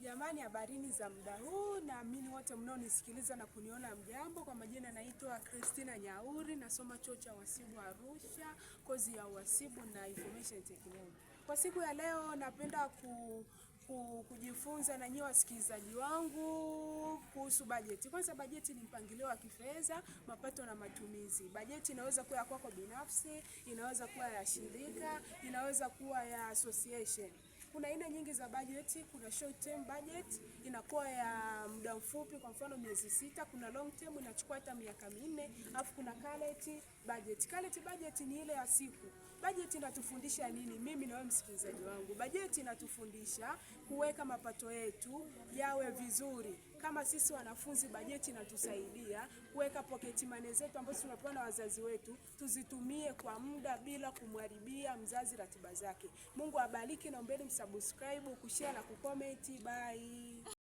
Jamani, habarini za muda huu, naamini wote mnaonisikiliza na kuniona mjambo. Kwa majina naitwa Christina Nyauri, nasoma chuo cha uhasibu Arusha, kozi ya uhasibu na information technology. Kwa siku ya leo napenda kujifunza na nyinyi wasikilizaji wangu kuhusu bajeti. Kwanza, bajeti ni mpangilio wa kifedha, mapato na matumizi. Bajeti inaweza kuwa ya kwako binafsi, inaweza kuwa ya shirika, inaweza kuwa ya association. Kuna aina nyingi za bajeti. Kuna short term budget, inakuwa ya muda mfupi, kwa mfano miezi 6. Kuna long term, inachukua hata miaka 4. Alafu kuna current budget. Current budget ni ile ya siku. Bajeti inatufundisha nini? Mimi na wewe msikilizaji wangu, bajeti inatufundisha kuweka mapato yetu yawe vizuri. Kama sisi wanafunzi, bajeti inatusaidia kuweka pocket money zetu ambazo tunapewa na wazazi wetu, tuzitumie kwa muda bila kumharibia mzazi ratiba zake. Mungu abariki, naombeni msubscribe, kushare na kucomment. Bye.